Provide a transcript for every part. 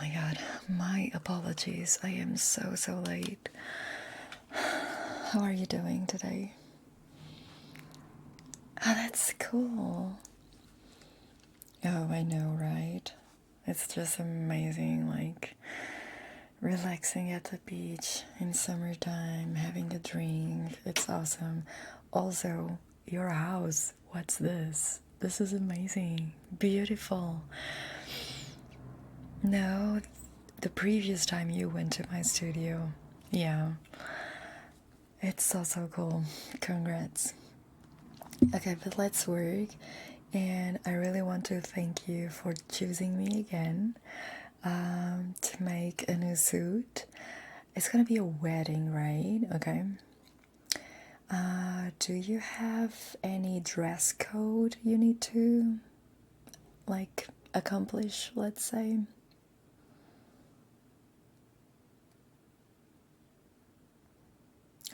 my god, my apologies. I am so late. How are you doing today? Oh, that's cool. Oh, I know, right? It's just amazing, like relaxing at the beach in summertime, having a drink. It's awesome. Also, your house. What's this? This is amazing. Beautiful. No, the previous time you went to my studio. Yeah. It's so cool. Congrats. Okay, but let's work. And I really want to thank you for choosing me again to make a new suit. It's gonna be a wedding, right? Okay. Do you have any dress code you need to like accomplish, let's say?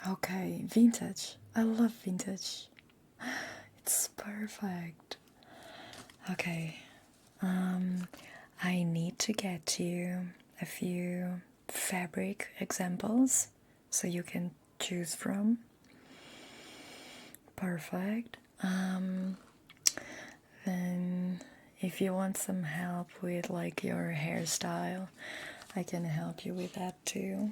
Okay, vintage. I love vintage. It's perfect. Okay. I need to get you a few fabric examples so you can choose from. Perfect. Then if you want some help with like your hairstyle, I can help you with that too.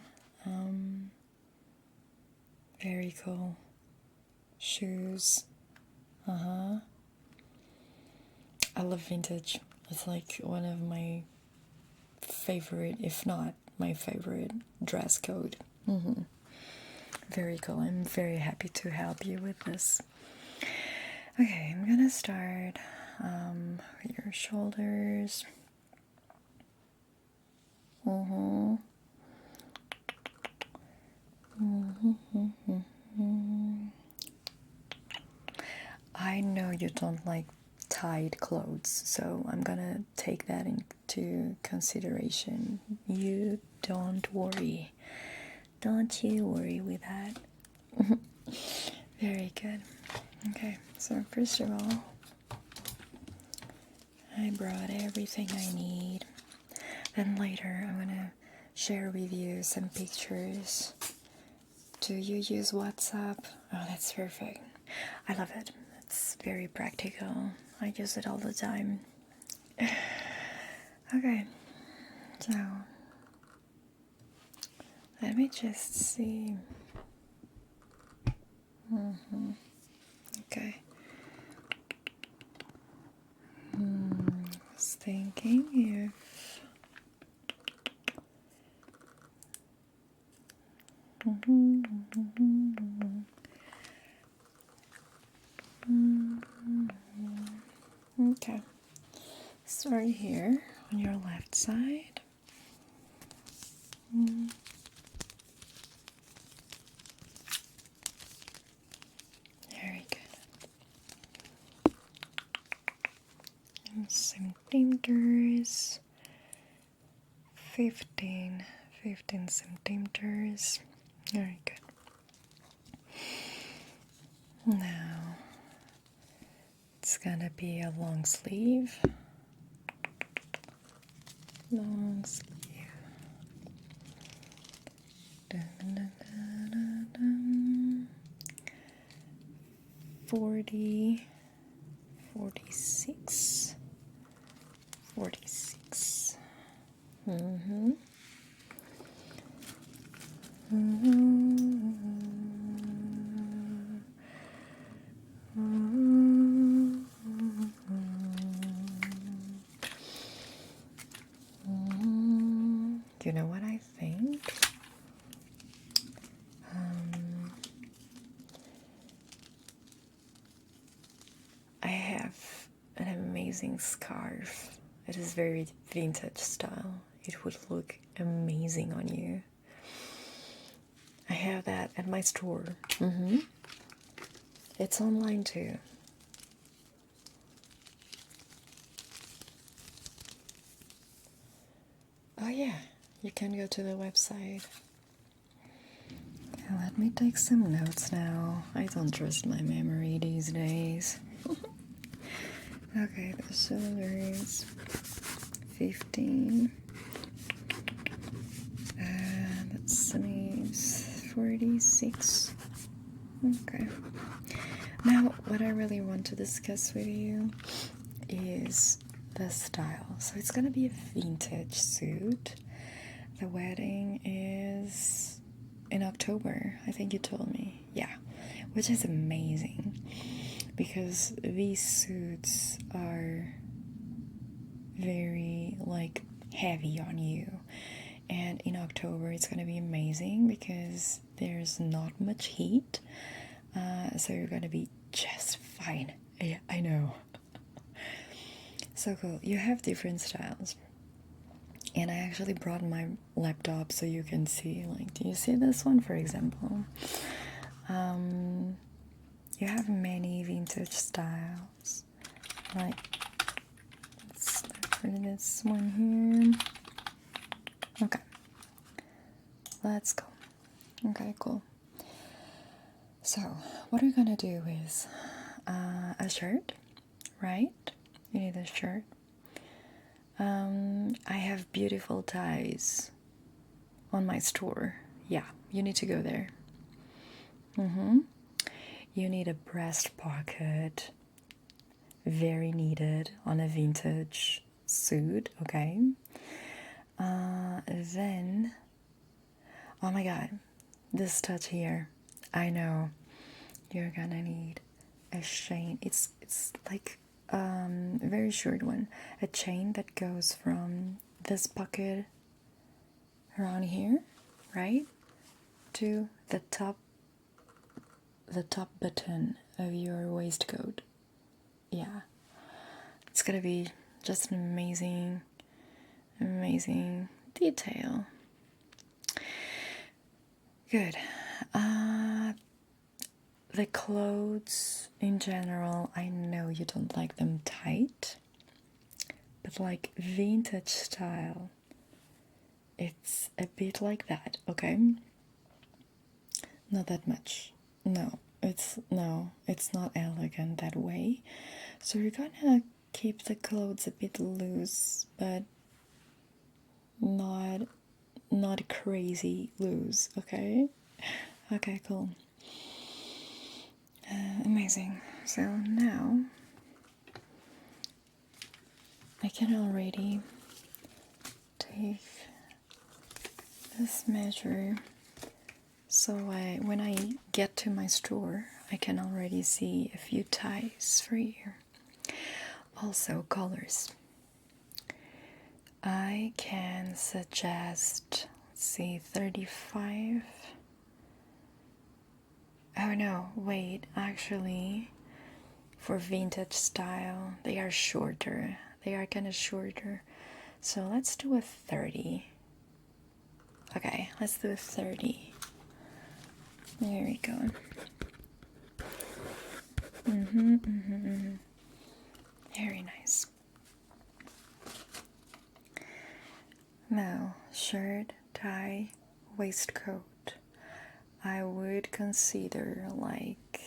Very cool. Shoes. I love vintage. It's like one of my favorite, if not my favorite, dress code. Very cool. I'm very happy to help you with this. Okay, I'm gonna start with your shoulders. I know you don't like tight clothes, so I'm gonna take that into consideration. You don't worry. Don't you worry with that. Very good. Okay, so first of all, I brought everything I need. Then later, I'm gonna share with you some pictures. Do you use WhatsApp? Oh, that's perfect. I love it. It's very practical. I use it all the time. Okay, so let me just see. Okay. I was thinking if okay. Start here on your left side. Very good. And centimeters. 15 centimeters. Very good. Now it's gonna be a long sleeve. Long sleeve. Dun, dun, dun, dun, dun. 40, 46, 46. You know what I think? I have an amazing scarf. It is very vintage style. It would look amazing on you. I have that at my store. It's online too. Oh yeah, you can go to the website. Okay, let me take some notes now. I don't trust my memory these days. Okay, the shoulders 15. 36. Okay. Now, what I really want to discuss with you is the style. So it's gonna be a vintage suit. The wedding is in October, I think you told me. Yeah, which is amazing because these suits are very like heavy on you. And in October it's gonna be amazing because there's not much heat, so you're gonna be just fine. Yeah, I know. So cool. You have different styles, and I actually brought my laptop so you can see. Like, do you see this one, for example? You have many vintage styles. Like, let's look for this one here. Okay, let's go. Okay, cool. So, what we're gonna do is a shirt, right? You need a shirt. I have beautiful ties on my store. Yeah, you need to go there. You need a breast pocket, very needed on a vintage suit, okay? Then, oh my god, this touch here. I know you're gonna need a chain. It's like a very short one, a chain that goes from this pocket around here, right, to the top button of your waistcoat. Yeah, it's gonna be just an amazing detail. Good. The clothes in general, I know you don't like them tight, but like vintage style, it's a bit like that, okay? Not that much. No, it's not elegant that way. So you're gonna keep the clothes a bit loose, but not crazy loose, okay? Okay, cool. Amazing. So now I can already take this measure, so when I get to my store I can already see a few ties for you. Also colors. I can suggest, let's see, 35. Oh no, wait, actually, for vintage style, they are shorter. They are kind of shorter. So let's do a 30. Okay, let's do a 30. There we go. Very nice. Now, shirt, tie, waistcoat. I would consider like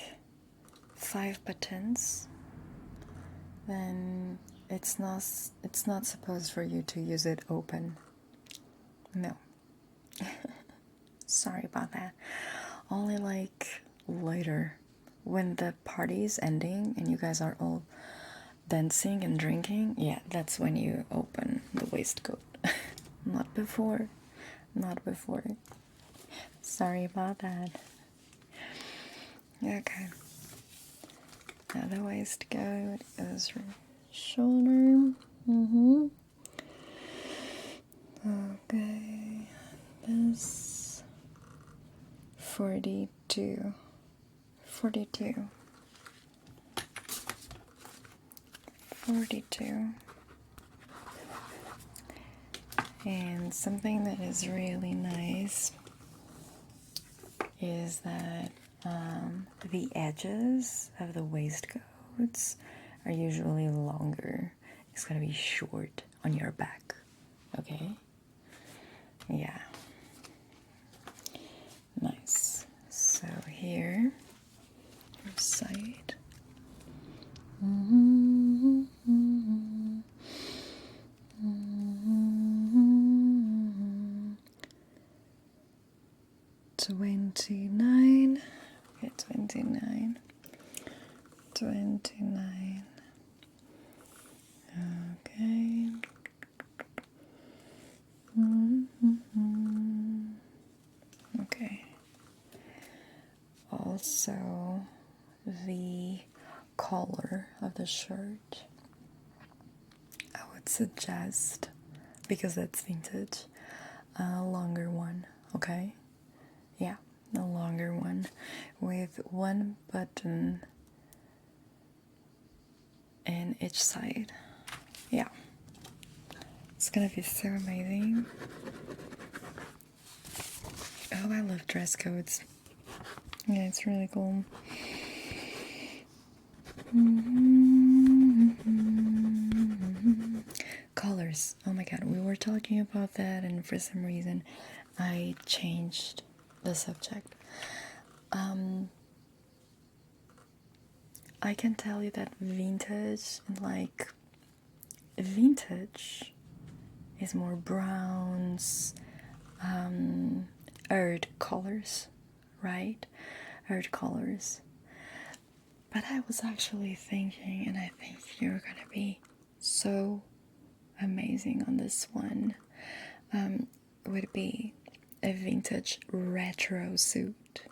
5 buttons. Then it's not supposed for you to use it open. No. Sorry about that. Only like later, when the party is ending and you guys are all dancing and drinking, yeah, that's when you open the waistcoat. Not before. Not before. Sorry about that. Okay. Now the waistcoat goes from shoulder. Okay. This 42. 42. 42. And something that is really nice is that the edges of the waistcoats are usually longer. It's gonna be short on your back, okay? Yeah. Nice. So here, your side. 29. Okay, 29. 29. Okay. Okay. Also, the color of the shirt, I would suggest, because it's vintage, a longer one, okay? Yeah, a longer one with one button in each side. Yeah, it's gonna be so amazing. Oh, I love dress codes. Yeah, it's really cool. Colors. Oh my god, we were talking about that, and for some reason I changed the subject. I can tell you that vintage is more browns, earth colors, right? Earth colors. But I was actually thinking, and I think you're gonna be so amazing on this one, would be a vintage retro suit.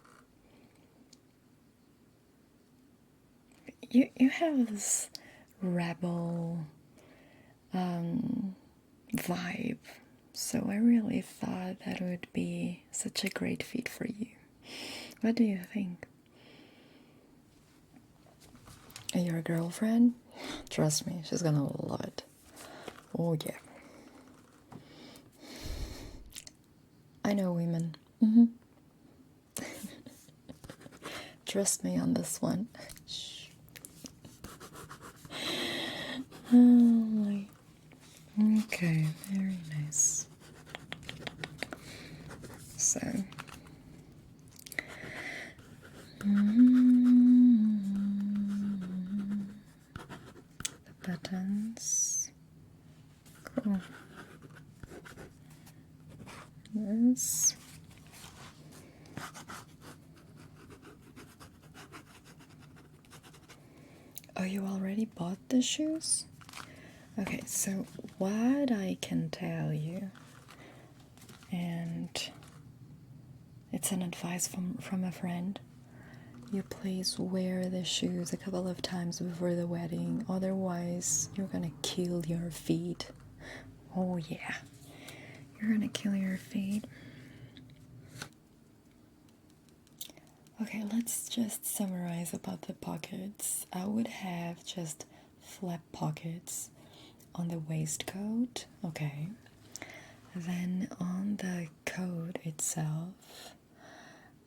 You have this rebel vibe, so I really thought that would be such a great fit for you. What do you think? And your girlfriend? Trust me, she's gonna love it. Oh yeah. I know women. Trust me on this one. Shh. Oh my. Okay, very nice. So. The buttons. Cool. This. Oh, you already bought the shoes? Okay, so what I can tell you, and it's an advice from a friend, you please wear the shoes a couple of times before the wedding, otherwise you're gonna kill your feet. Oh yeah, you're gonna kill your feet. Okay, let's just summarize about the pockets. I would have just flap pockets on the waistcoat, okay. Then on the coat itself,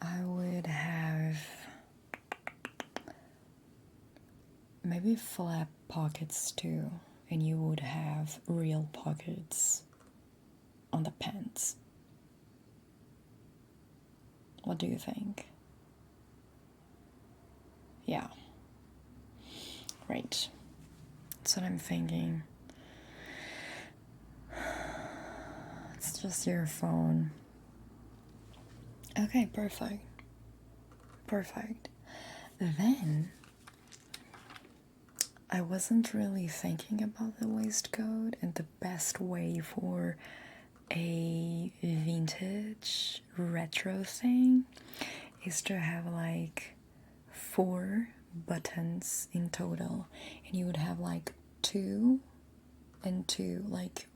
I would have maybe flap pockets too, and you would have real pockets on the pants. What do you think? Yeah. Right. That's what I'm thinking. It's just your phone. Okay, perfect. Perfect. Then I wasn't really thinking about the waistcoat, and the best way for a vintage retro thing is to have like 4 buttons in total, and you would have like 2 and 2, like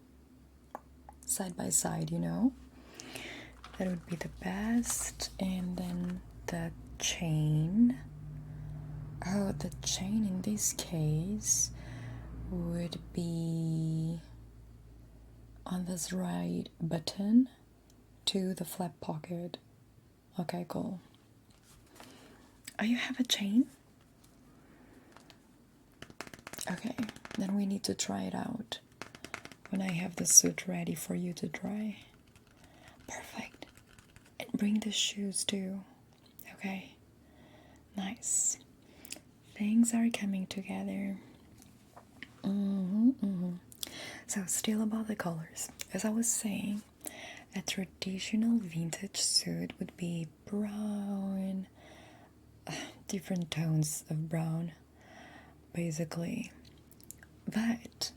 side by side, you know? That would be the best. And then the chain. Oh, the chain in this case would be on this right button to the flap pocket. Okay, cool. Oh, you have a chain? Okay, then we need to try it out when I have the suit ready for you to dry. Perfect. And bring the shoes too. Okay, nice. Things are coming together. So still about the colors. As I was saying, A traditional vintage suit would be brown, different tones of brown, basically. But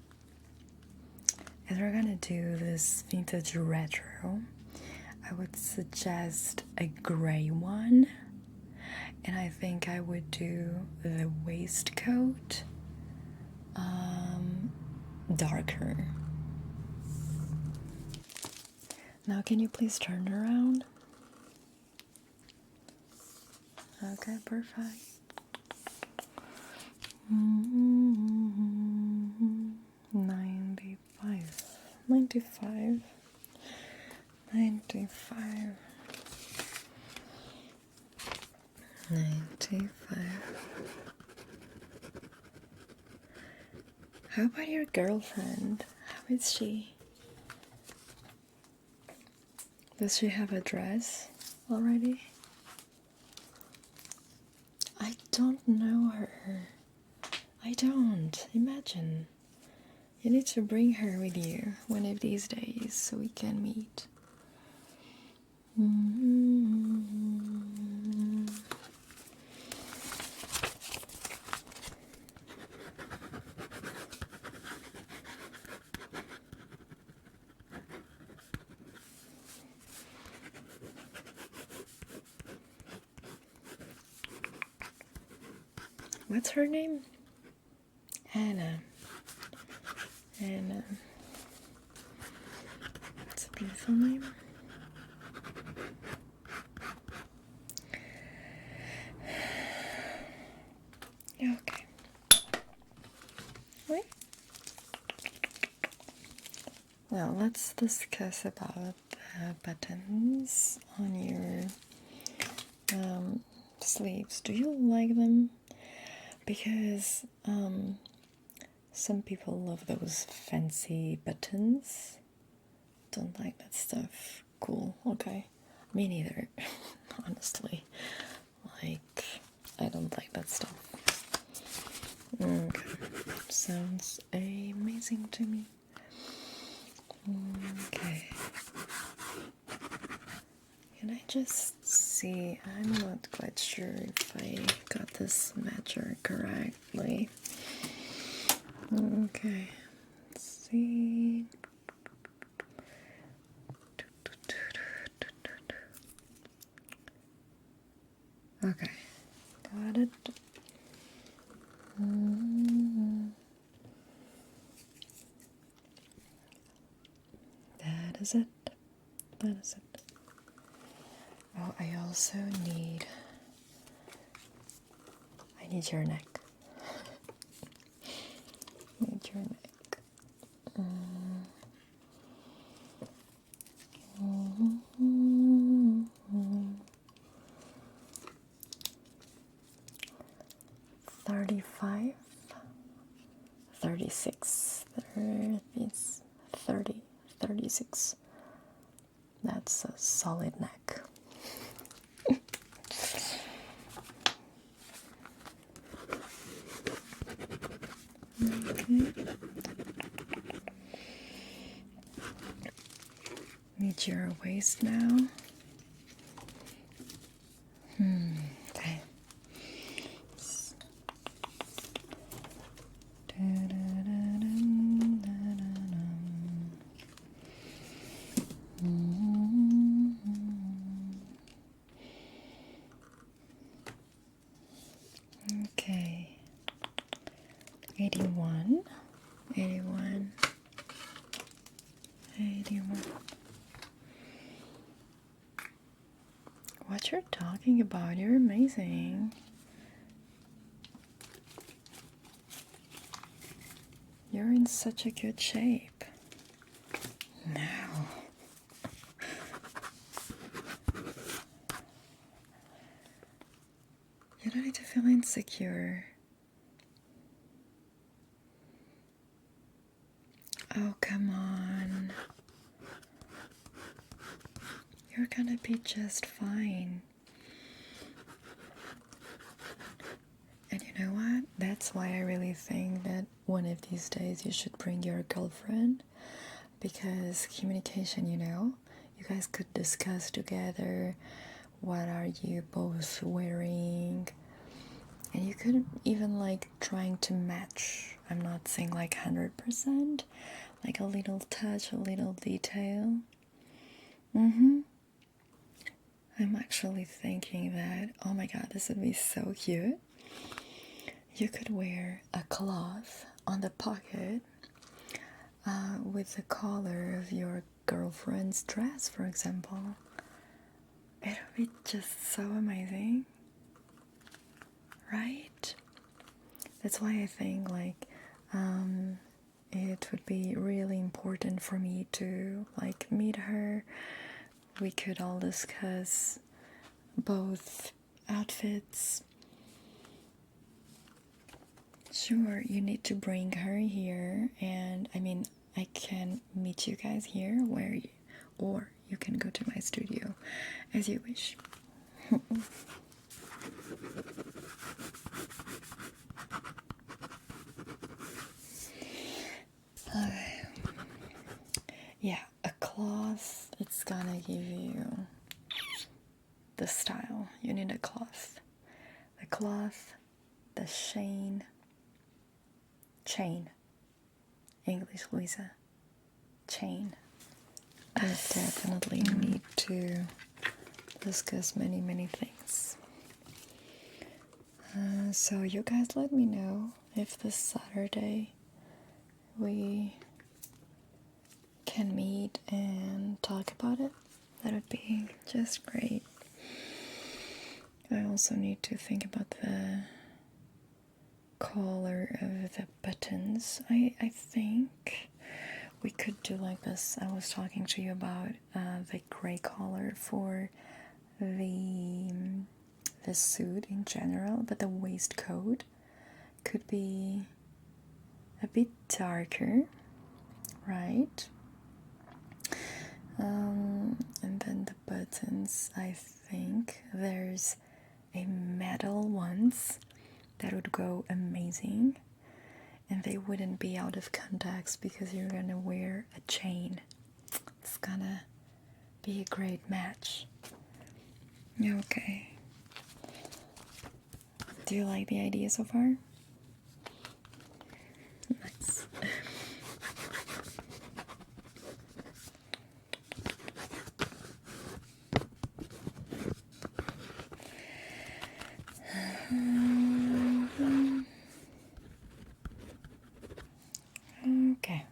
if we're gonna do this vintage retro, I would suggest a gray one, and I think I would do the waistcoat darker. Now can you please turn around? Okay, perfect. 95, 95, 95, 95. How about your girlfriend? How is she? Does she have a dress already? I don't know her. I don't. Imagine. You need to bring her with you one of these days so we can meet. What's her name? Anna. Anna. It's a beautiful name. Okay. Wait. Now let's discuss about the buttons on your sleeves. Do you like them? Because some people love those fancy buttons. Don't like that stuff. Cool. Okay. Me neither. Honestly. Like, I don't like that stuff. Okay. Sounds amazing to me. Okay. Can I just see? I'm not quite sure if I got this measure correctly. Okay. Let's see. Okay. Got it. That is it. That is it. Oh, I also need your neck. Need your neck. 35, 36, 30, 36. That's a solid neck. Okay. Meet your waist now. Okay. Okay. 81, 81, 81. What you're talking about? You're amazing. You're in such a good shape. Now. You don't need to feel insecure. Oh, come on. You're gonna be just fine. And you know what? That's why I really think that one of these days you should bring your girlfriend, because communication, you guys could discuss together what are you both wearing, and you could even like trying to match. I'm not saying like 100%, like a little touch, a little detail. I'm actually thinking that, oh my god, this would be so cute. You could wear a cloth on the pocket with the color of your girlfriend's dress, for example. It would be just so amazing, right? That's why I think like it would be really important for me to like meet her. We could all discuss both outfits. Sure, you need to bring her here, and I mean, I can meet you guys here or you can go to my studio as you wish. Okay. Yeah, a cloth, it's gonna give you the style. You need a cloth. The cloth, the chain. English, Louisa. Chain. I definitely need to discuss many things. So you guys let me know if this Saturday we can meet and talk about it. That would be just great. I also need to think about the color of the buttons. I think we could do like this. I was talking to you about the gray color for the suit in general, but the waistcoat could be a bit darker, right? And then the buttons, I think there's a metal ones that would go amazing, and they wouldn't be out of context because you're gonna wear a chain. It's gonna be a great match. Okay. Do you like the idea so far? Nice. Okay.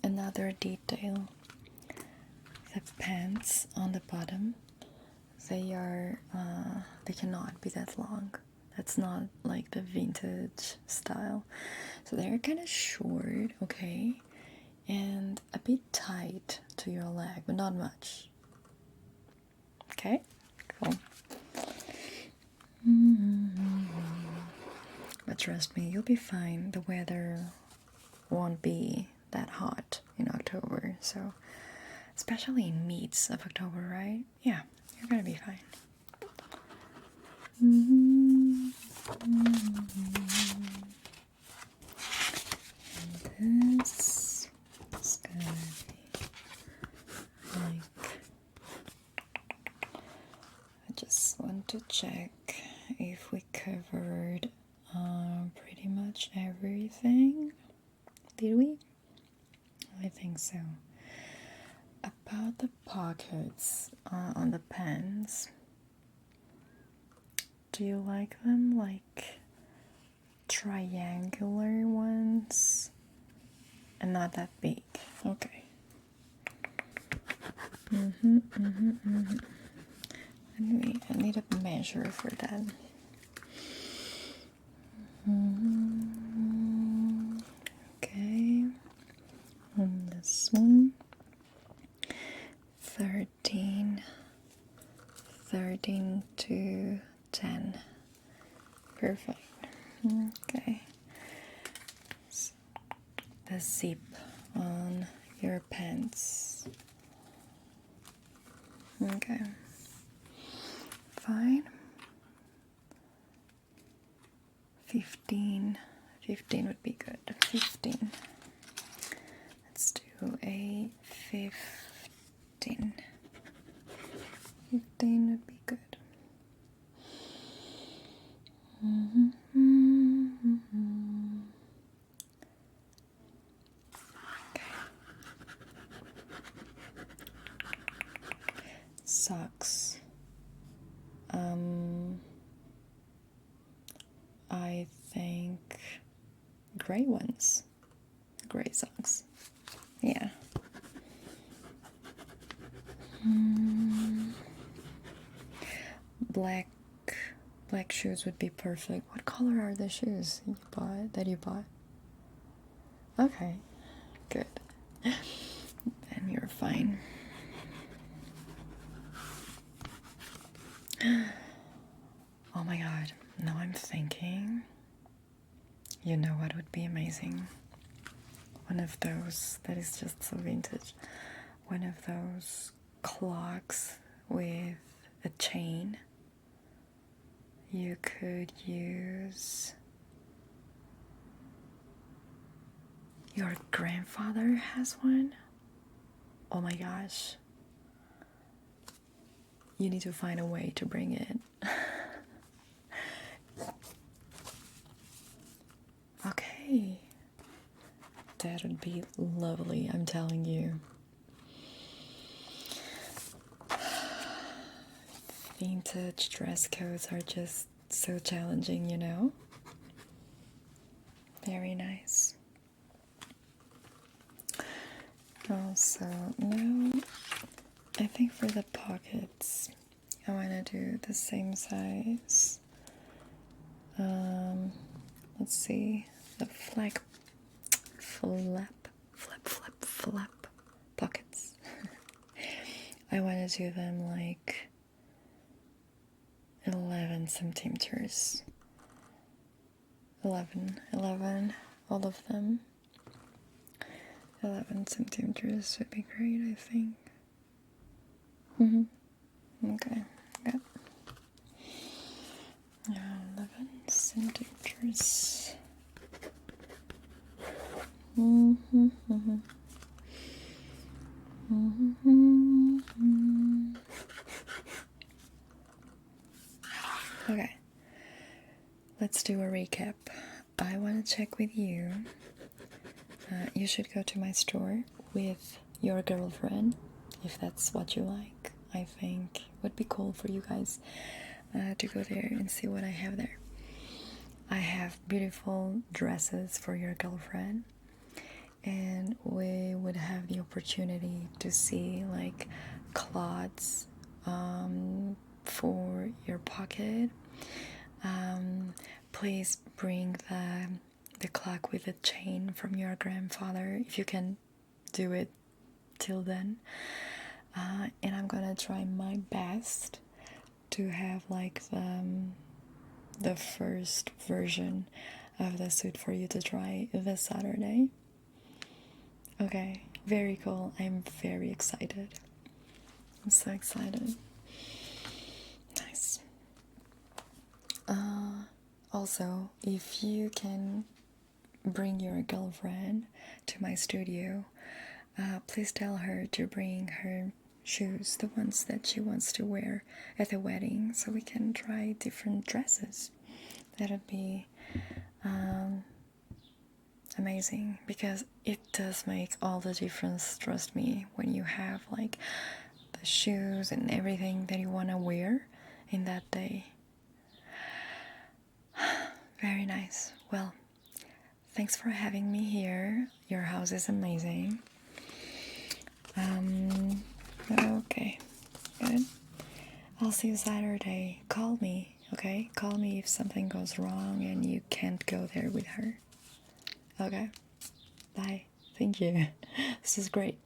Another detail. The pants on the bottom, they cannot be that long. That's not like the vintage style. So they're kind of short, okay? And a bit tight to your leg, but not much. Okay? Cool. But trust me, you'll be fine. The weather won't be that hot in October, so especially in midst of October, right? Yeah, you're gonna be fine. And this is gonna be like, I just want to check if we covered pretty much everything. Did we? I think so. About the pockets on the pants, do you like them like triangular ones and not that big? Okay. I need a measure for that. Okay. And this one. 13 to 10. Perfect. Okay. So the zip on your pants. Okay. Fine. 15 would be good. 15. a 15. 15 would be good. Okay. Socks. I think gray ones. Gray socks. Yeah. Black shoes would be perfect. What color are the shoes you bought? Okay, good. Then you're fine. Oh my god, now I'm thinking, you know what would be amazing? One of those that is just so vintage. One of those clocks with a chain. You could use. Your grandfather has one? Oh my gosh. You need to find a way to bring it. Okay. That would be lovely, I'm telling you. Vintage dress codes are just so challenging, you know? Very nice. Also, now I think for the pockets, I want to do the same size. Let's see, the flap pockets. I want to do them like 11 centimeters. 11, all of them. 11 centimeters would be great, I think. Okay, yeah. 11 centimeters. Okay, let's do a recap. I want to check with you. You should go to my store with your girlfriend, if that's what you like. I think it would be cool for you guys to go there and see what I have there. I have beautiful dresses for your girlfriend, and we would have the opportunity to see like cloths for your pocket. Please bring the clock with a chain from your grandfather if you can do it till then. And I'm gonna try my best to have like the first version of the suit for you to try this Saturday. Okay, very cool. I'm very excited. I'm so excited. Nice. Also, if you can bring your girlfriend to my studio, please tell her to bring her shoes, the ones that she wants to wear at the wedding, so we can try different dresses. That would be amazing, because it does make all the difference, trust me, when you have like the shoes and everything that you want to wear in that day. Very nice. Well, thanks for having me here. Your house is amazing. Okay, good. I'll see you Saturday. Call me, okay? Call me if something goes wrong and you can't go there with her. Okay? Bye. Thank you. This is great.